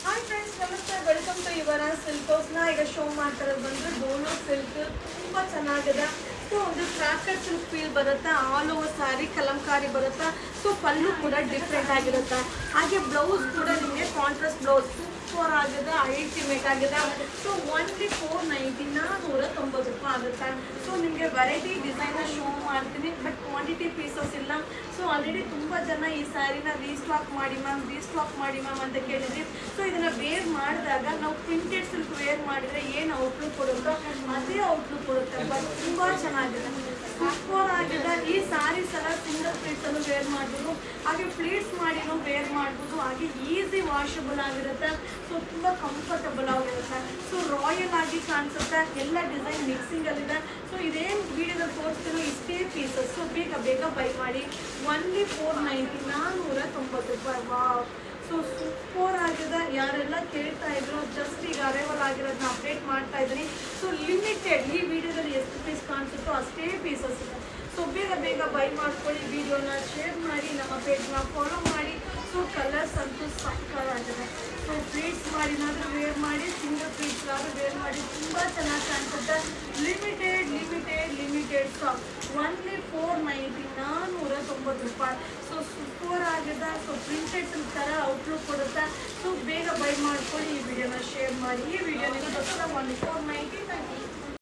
Hi friends, ನಮಸ್ತೆ. Welcome to your silk ಹೌಸ್ನ. ಈಗ ಶೋ ಮಾಡ್ತಿರೋದು ಬಂದು ಡೋಲೋ ಸಿಲ್ಕ್. ತುಂಬ ಚೆನ್ನಾಗಿದೆ. ಸೊ ಒಂದು ಕ್ರಾಕರ್ ಸಿಲ್ಕ್ ಫೀಲ್ ಬರುತ್ತೆ. ಆಲ್ ಓವರ್ ಸ್ಯಾರಿ ಕಲಂಕಾರಿ ಬರುತ್ತೆ. ಸೊ ಪಲ್ಲು ಕೂಡ ಡಿಫ್ರೆಂಟ್ ಆಗಿರುತ್ತೆ. ಹಾಗೆ ಬ್ಲೌಸ್ ಕೂಡ ನಿಮಗೆ ಕಾಂಟ್ರಾಸ್ಟ್ ಬ್ಲೌಸ್ ಸೂಪರ್ ಆಗಿದೆ, ಅಲ್ಟಿಮೇಟ್ ಆಗಿದೆ. ಸೊ ಓನ್ಲಿ 490, 490 ರೂಪಾಯಿ ಆಗುತ್ತೆ. ಸೊ ನಿಮಗೆ ವೆರೈಟಿ ಡಿಸೈನ್ನ ಶೋ ಮಾಡ್ತೀನಿ, ಬಟ್ ಕ್ವಾಂಟಿಟಿ ಪೀಸಸ್ ಇಲ್ಲ. ಸೊ ಆಲ್ರೆಡಿ ತುಂಬ ಜನ ಈ ಸ್ಯಾರಿನ ರೀಸ್ಟಾಕ್ ಮಾಡಿ ಮ್ಯಾಮ್ ಅಂತ ಕೇಳಿದ್ರಿ. ಸೊ ಇದನ್ನು ವೇರ್ ಮಾಡಿದಾಗ ನಾವು ಪ್ರಿಂಟೆಡ್ ಸಿಲ್ಕ್ ವೇರ್ ಮಾಡಿದರೆ ಏನು ಔಟ್ಲುಕ್ ಕೊಡುತ್ತೋ ಅದೇ ಔಟ್ಲುಕ್ ಕೊಡುತ್ತೆ. ಬಟ್ ತುಂಬ ಚೆನ್ನಾಗಿದೆ, ಸೂಪರ್ ಆಗಿದೆ. ಈ ಸ್ಯಾರೀಸ್ ಎಲ್ಲ ಸಿಂಗಲ್ ಪ್ಲೇಟ್ಸಲ್ಲೂ ವೇರ್ ಮಾಡ್ಬೋದು, ಹಾಗೆ ಪ್ಲೇಟ್ಸ್ ಮಾಡಿನೂ ವೇರ್ ಮಾಡ್ಬೋದು. ಹಾಗೆ ಈಸಿ ವಾಷಬಲ್ ಆಗಿರುತ್ತೆ. ಸೊ ತುಂಬ ಕಂಫರ್ಟಬಲ್ ಆಗಿರುತ್ತೆ. ಸೊ ರಾಯಲ್ ಆಗಿ ಕಾಣಿಸುತ್ತೆ. ಎಲ್ಲ ಡಿಸೈನ್ ಮಿಕ್ಸಿಂಗಲ್ಲಿದೆ. ಸೊ ಇದೇನು ವಿಡಿಯೋದಲ್ಲಿ ತೋರಿಸ್ತೀನೋ ಇಷ್ಟೇ ಪೀಸಸ್. ಸೊ ಬೇಗ ಬೈ ಮಾಡಿ. ಓನ್ಲಿ 490, 490 ರೂಪಾಯಿ. ವಾವ್, ಸೊ ಸೂಪರ್ ಆಗಿದೆ. ಯಾರೆಲ್ಲ ಕೇಳ್ತಾ ಇದ್ರು, ಜಸ್ಟ್ ಈಗ ಅರೈವಲ್ ಆಗಿರೋದನ್ನ ಅಪ್ಡೇಟ್ ಮಾಡ್ತಾ ಇದ್ದೀನಿ. ಸೊ ಲಿಮಿಟೆಡ್, ಈ ವಿಡಿಯೋದಲ್ಲಿ ಎಷ್ಟು ಪೀಸ್ ಕಾಣಿಸುತ್ತೋ ಅಷ್ಟೇ ಪೀಸಸ್ ಇದೆ. ಸೊ ಬೇಗ ಬೈ ಮಾಡ್ಕೊಳ್ಳಿ. ವಿಡಿಯೋನ ಶೇರ್ ಮಾಡಿ, ನಮ್ಮ ಪೇಜ್ನ ಫಾಲೋ ಮಾಡಿ. ಸೊ ಕಲರ್ಸ್ ಅಂತೂ ಸಕ್ಕತ್ತಾಗಿದೆ. ಸೊ ಪ್ಲೀಟ್ಸ್ ಮಾಡಿನಾದರೂ ವೇರ್ ಮಾಡಿ, ಸಿಂಗಲ್ ಪ್ಲೀಟ್ಸ್ಗಾದ್ರೂ ವೇರ್ ಮಾಡಿ, ತುಂಬ ಚೆನ್ನಾಗಿ ಕಾಣಿಸುತ್ತೆ. Limited stock. ಓನ್ಲಿ 490, 490 ರೂಪಾಯಿ. ಸೊ ಸೂಪರ್ ಆಗಿದೆ. ಸೊ ಪ್ರಿಂಟೆಡ್ ಥರ ಔಟ್ಲುಕ್ ಕೊಡುತ್ತೆ. ಸೊ ಬೇಗ ಬೈ ಮಾಡ್ಕೊಳ್ಳಿ. ಈ ವಿಡಿಯೋನ ಶೇರ್ ಮಾಡಿ. ಈ ವಿಡಿಯೋ ನಿಮಗೆ ದಸರಾ ಓನ್ಲಿ 490.